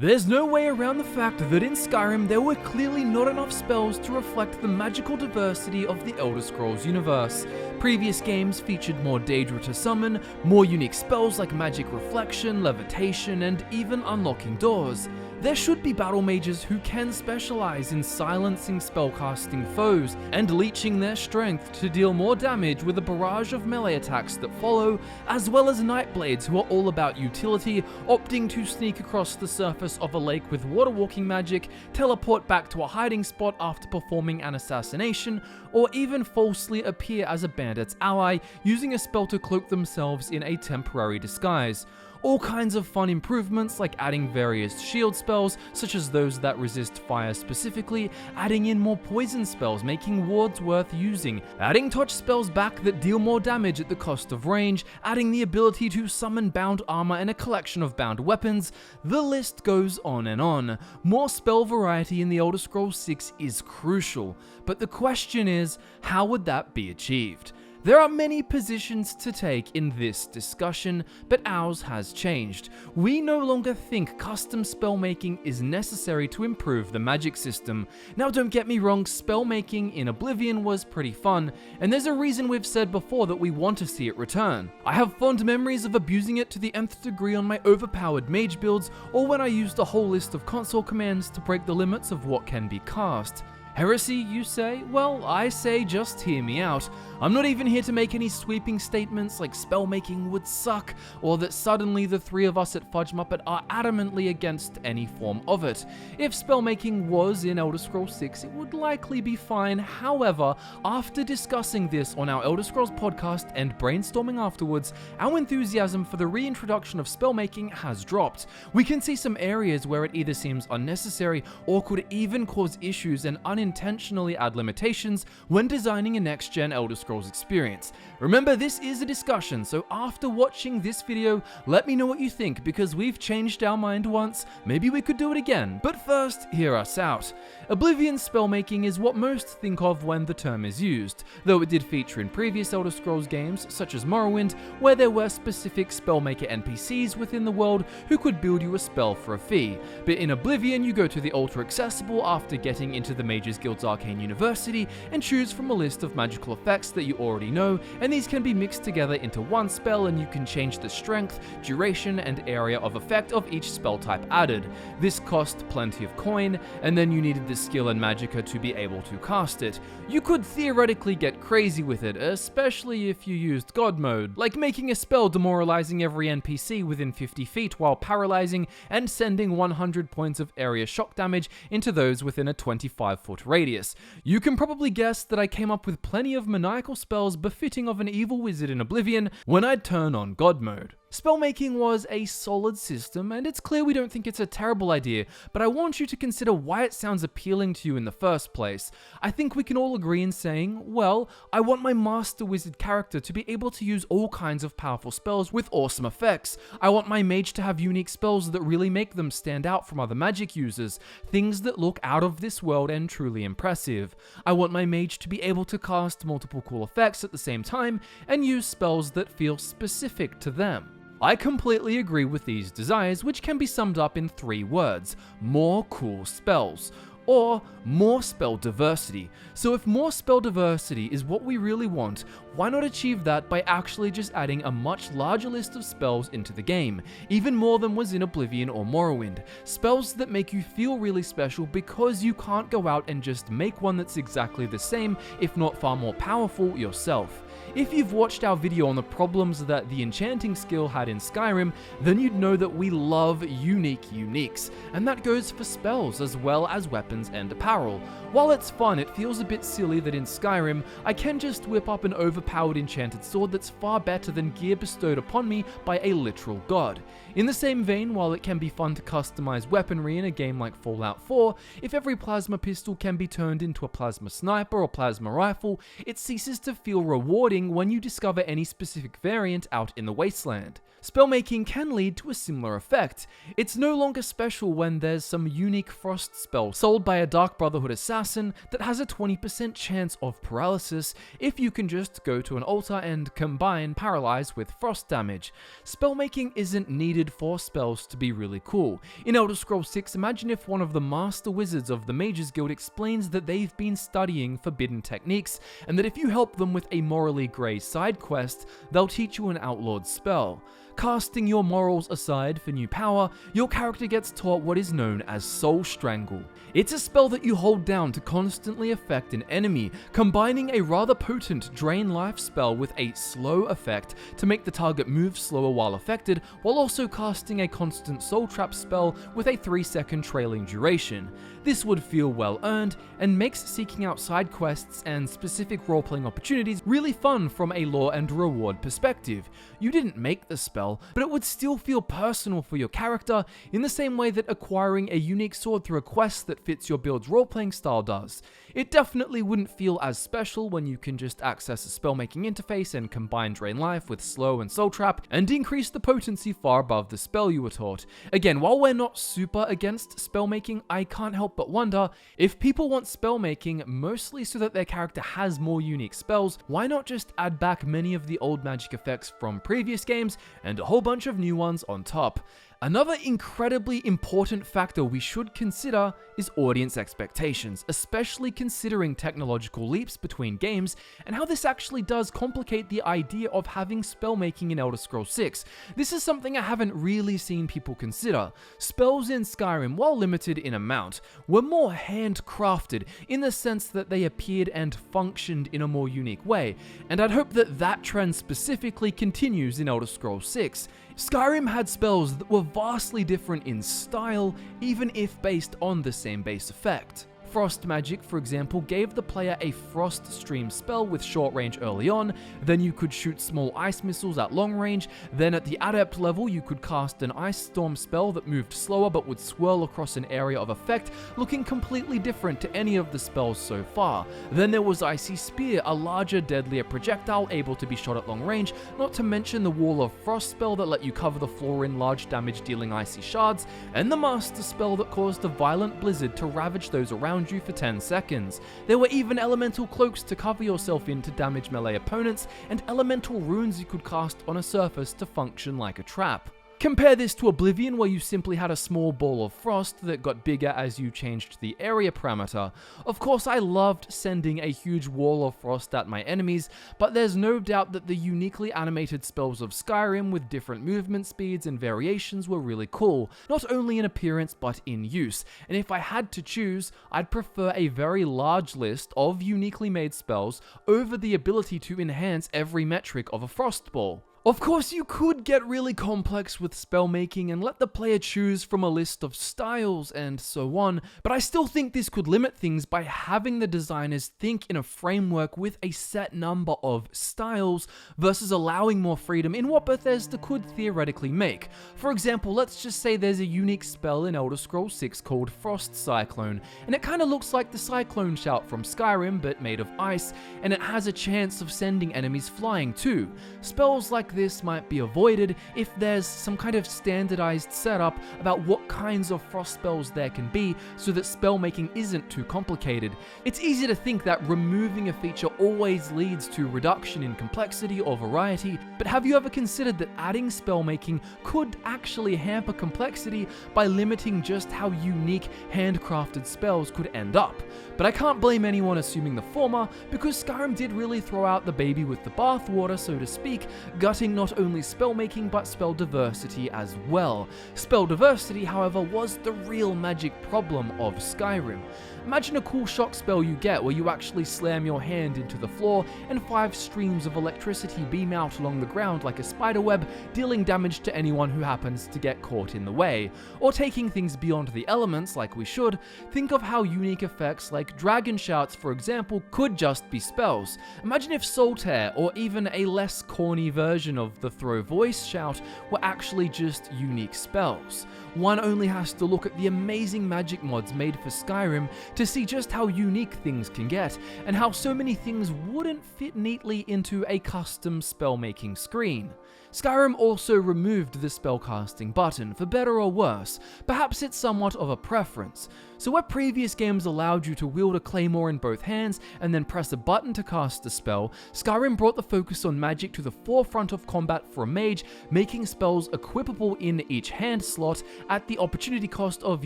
There's no way around the fact that in Skyrim there were clearly not enough spells to reflect the magical diversity of the Elder Scrolls universe. Previous games featured more Daedra to summon, more unique spells like magic reflection, levitation, and even unlocking doors. There should be battle mages who can specialize in silencing spellcasting foes and leeching their strength to deal more damage with a barrage of melee attacks that follow, as well as Nightblades who are all about utility, opting to sneak across the surface of a lake with water walking magic, teleport back to a hiding spot after performing an assassination, or even falsely appear as a bandit's ally using a spell to cloak themselves in a temporary disguise. All kinds of fun improvements like adding various shield spells, such as those that resist fire specifically, adding in more poison spells making wards worth using, adding touch spells back that deal more damage at the cost of range, adding the ability to summon bound armor and a collection of bound weapons. The list goes on and on. More spell variety in the Elder Scrolls 6 is crucial, but the question is, how would that be achieved? There are many positions to take in this discussion, but ours has changed. We no longer think custom spellmaking is necessary to improve the magic system. Now don't get me wrong, spellmaking in Oblivion was pretty fun, and there's a reason we've said before that we want to see it return. I have fond memories of abusing it to the nth degree on my overpowered mage builds, or when I used a whole list of console commands to break the limits of what can be cast. Heresy, you say? Well, I say just hear me out. I'm not even here to make any sweeping statements like spellmaking would suck, or that suddenly the three of us at FudgeMuppet are adamantly against any form of it. If spellmaking was in Elder Scrolls 6, it would likely be fine. However, after discussing this on our Elder Scrolls podcast and brainstorming afterwards, our enthusiasm for the reintroduction of spellmaking has dropped. We can see some areas where it either seems unnecessary or could even cause issues and unintentionally add limitations when designing a next-gen Elder Scrolls experience. Remember, this is a discussion, so after watching this video, let me know what you think, because we've changed our mind once, maybe we could do it again. But first, hear us out. Oblivion's spellmaking is what most think of when the term is used, though it did feature in previous Elder Scrolls games, such as Morrowind, where there were specific spellmaker NPCs within the world who could build you a spell for a fee. But in Oblivion, you go to the Ultra Accessible after getting into the Mages Guild's Arcane University and choose from a list of magical effects that you already know, and these can be mixed together into one spell, and you can change the strength, duration, and area of effect of each spell type added. This cost plenty of coin, and then you needed the skill and magicka to be able to cast it. You could theoretically get crazy with it, especially if you used God mode, like making a spell demoralizing every NPC within 50 feet while paralyzing and sending 100 points of area shock damage into those within a 25-foot radius. You can probably guess that I came up with plenty of maniacal spells befitting of an evil wizard in Oblivion when I'd turn on God mode. Spellmaking was a solid system, and it's clear we don't think it's a terrible idea, but I want you to consider why it sounds appealing to you in the first place. I think we can all agree in saying, well, I want my master wizard character to be able to use all kinds of powerful spells with awesome effects. I want my mage to have unique spells that really make them stand out from other magic users, things that look out of this world and truly impressive. I want my mage to be able to cast multiple cool effects at the same time and use spells that feel specific to them. I completely agree with these desires, which can be summed up in 3 words: more cool spells, or more spell diversity. So if more spell diversity is what we really want, why not achieve that by actually just adding a much larger list of spells into the game, even more than was in Oblivion or Morrowind. Spells that make you feel really special because you can't go out and just make one that's exactly the same, if not far more powerful yourself. If you've watched our video on the problems that the enchanting skill had in Skyrim, then you'd know that we love unique uniques, and that goes for spells as well as weapons and apparel. While it's fun, it feels a bit silly that in Skyrim, I can just whip up an overpowered enchanted sword that's far better than gear bestowed upon me by a literal god. In the same vein, while it can be fun to customize weaponry in a game like Fallout 4, if every plasma pistol can be turned into a plasma sniper or plasma rifle, it ceases to feel rewarding thing when you discover any specific variant out in the wasteland. Spellmaking can lead to a similar effect. It's no longer special when there's some unique frost spell sold by a Dark Brotherhood assassin that has a 20% chance of paralysis if you can just go to an altar and combine paralyze with frost damage. Spellmaking isn't needed for spells to be really cool. In Elder Scrolls 6, imagine if one of the master wizards of the Mages Guild explains that they've been studying forbidden techniques, and that if you help them with a morally grey side quest, they'll teach you an outlawed spell. Casting your morals aside for new power, your character gets taught what is known as Soul Strangle. It's a spell that you hold down to constantly affect an enemy, combining a rather potent drain life spell with a slow effect to make the target move slower while affected, while also casting a constant soul trap spell with a 3-second trailing duration. This would feel well earned, and makes seeking out side quests and specific role-playing opportunities really fun from a lore and reward perspective. You didn't make the spell, but it would still feel personal for your character in the same way that acquiring a unique sword through a quest that fits your build's role-playing style does. It definitely wouldn't feel as special when you can just access a spellmaking interface and combine Drain Life with Slow and Soul Trap and increase the potency far above the spell you were taught. Again, while we're not super against spellmaking, I can't help but wonder, if people want spellmaking mostly so that their character has more unique spells, why not just add back many of the old magic effects from previous games and a whole bunch of new ones on top? Another incredibly important factor we should consider is audience expectations, especially considering technological leaps between games and how this actually does complicate the idea of having spellmaking in Elder Scrolls 6. This is something I haven't really seen people consider. Spells in Skyrim, while limited in amount, were more handcrafted in the sense that they appeared and functioned in a more unique way, and I'd hope that that trend specifically continues in Elder Scrolls 6. Skyrim had spells that were vastly different in style, even if based on the same base effect. Frost magic, for example, gave the player a frost stream spell with short range early on, then you could shoot small ice missiles at long range, then at the adept level you could cast an ice storm spell that moved slower but would swirl across an area of effect, looking completely different to any of the spells so far. Then there was Icy Spear, a larger, deadlier projectile able to be shot at long range, not to mention the Wall of Frost spell that let you cover the floor in large damage dealing icy shards, and the Master spell that caused a violent blizzard to ravage those around you for 10 seconds. There were even elemental cloaks to cover yourself in to damage melee opponents, and elemental runes you could cast on a surface to function like a trap. Compare this to Oblivion, where you simply had a small ball of frost that got bigger as you changed the area parameter. Of course, I loved sending a huge wall of frost at my enemies, but there's no doubt that the uniquely animated spells of Skyrim with different movement speeds and variations were really cool, not only in appearance but in use, and if I had to choose, I'd prefer a very large list of uniquely made spells over the ability to enhance every metric of a frost ball. Of course, you could get really complex with spellmaking and let the player choose from a list of styles and so on, but I still think this could limit things by having the designers think in a framework with a set number of styles versus allowing more freedom in what Bethesda could theoretically make. For example, let's just say there's a unique spell in Elder Scrolls 6 called Frost Cyclone, and it kinda looks like the Cyclone Shout from Skyrim but made of ice, and it has a chance of sending enemies flying too. Spells like this might be avoided if there's some kind of standardized setup about what kinds of frost spells there can be so that spellmaking isn't too complicated. It's easy to think that removing a feature always leads to reduction in complexity or variety, but have you ever considered that adding spellmaking could actually hamper complexity by limiting just how unique handcrafted spells could end up? But I can't blame anyone assuming the former, because Skyrim did really throw out the baby with the bathwater, so to speak, gutting not only spellmaking but spell diversity as well. Spell diversity, however, was the real magic problem of Skyrim. Imagine a cool shock spell you get where you actually slam your hand into the floor and 5 streams of electricity beam out along the ground like a spiderweb, dealing damage to anyone who happens to get caught in the way. Or taking things beyond the elements like we should, think of how unique effects like Dragon Shouts, for example, could just be spells. Imagine if Soul Tear, or even a less corny version version of the throw voice shout were actually just unique spells. One only has to look at the amazing magic mods made for Skyrim to see just how unique things can get, and how so many things wouldn't fit neatly into a custom spellmaking screen. Skyrim also removed the spellcasting button, for better or worse. Perhaps it's somewhat of a preference. So where previous games allowed you to wield a claymore in both hands and then press a button to cast a spell, Skyrim brought the focus on magic to the forefront of combat for a mage, making spells equipable in each hand slot at the opportunity cost of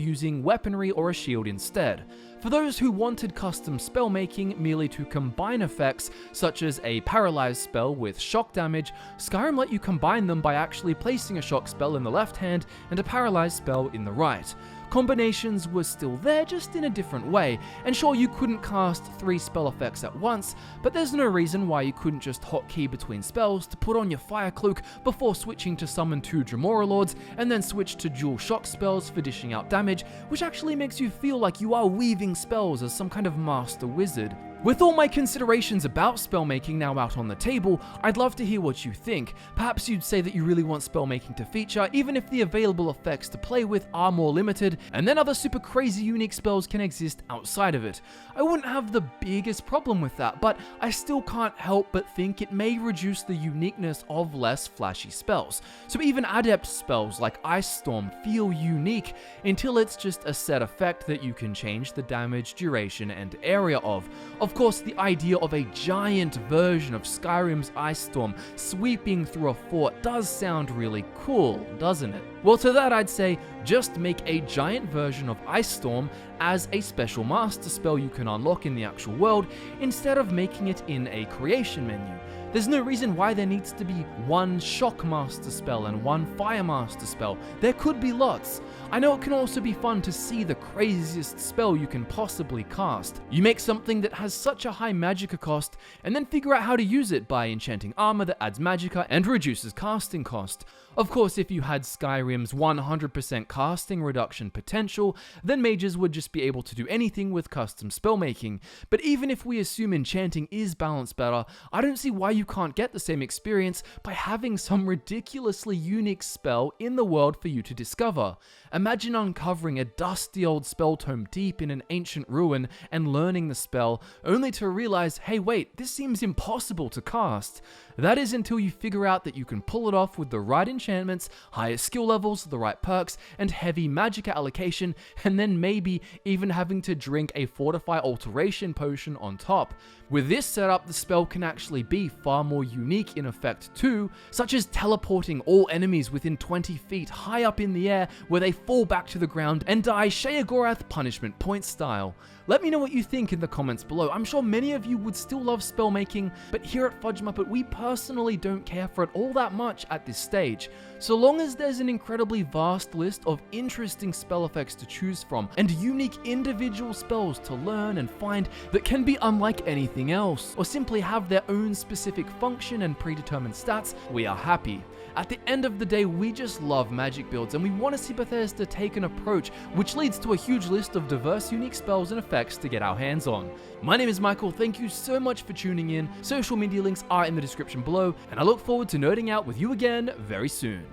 using weaponry or a shield instead. For those who wanted custom spellmaking merely to combine effects, such as a paralyzed spell with shock damage, Skyrim let you combine them by actually placing a shock spell in the left hand and a paralyzed spell in the right. Combinations were still there, just in a different way, and sure, you couldn't cast 3 spell effects at once, but there's no reason why you couldn't just hotkey between spells to put on your fire cloak before switching to summon 2 Dremora Lords, and then switch to dual shock spells for dishing out damage, which actually makes you feel like you are weaving spells as some kind of master wizard. With all my considerations about spellmaking now out on the table, I'd love to hear what you think. Perhaps you'd say that you really want spellmaking to feature, even if the available effects to play with are more limited, and then other super crazy unique spells can exist outside of it. I wouldn't have the biggest problem with that, but I still can't help but think it may reduce the uniqueness of less flashy spells. So even adept spells like Ice Storm feel unique until it's just a set effect that you can change the damage, duration, and area of. Of course, the idea of a giant version of Skyrim's Ice Storm sweeping through a fort does sound really cool, doesn't it? Well, to that I'd say, just make a giant version of Ice Storm as a special master spell you can unlock in the actual world, instead of making it in a creation menu. There's no reason why there needs to be one Shock Master spell and one Fire Master spell. There could be lots. I know it can also be fun to see the craziest spell you can possibly cast. You make something that has such a high magicka cost, and then figure out how to use it by enchanting armor that adds magicka and reduces casting cost. Of course, if you had Skyrim's 100% casting reduction potential, then mages would just be able to do anything with custom spellmaking. But even if we assume enchanting is balanced better, I don't see why you can't get the same experience by having some ridiculously unique spell in the world for you to discover. Imagine uncovering a dusty old spell tome deep in an ancient ruin and learning the spell, only to realize, hey wait, this seems impossible to cast. That is until you figure out that you can pull it off with the right enchantments, higher skill levels, the right perks, and heavy magic allocation, and then maybe even having to drink a Fortify Alteration potion on top. With this setup, the spell can actually be far more unique in effect too, such as teleporting all enemies within 20 feet high up in the air where they fall back to the ground and die Sheogorath punishment point style. Let me know what you think in the comments below. I'm sure many of you would still love spellmaking, but here at FudgeMuppet, we personally don't care for it all that much at this stage. So long as there's an incredibly vast list of interesting spell effects to choose from, and unique individual spells to learn and find that can be unlike anything else, or simply have their own specific function and predetermined stats, we are happy. At the end of the day, we just love magic builds, and we want to see Bethesda take an approach which leads to a huge list of diverse unique spells and effects to get our hands on. My name is Michael, thank you so much for tuning in. Social media links are in the description below, and I look forward to nerding out with you again very soon.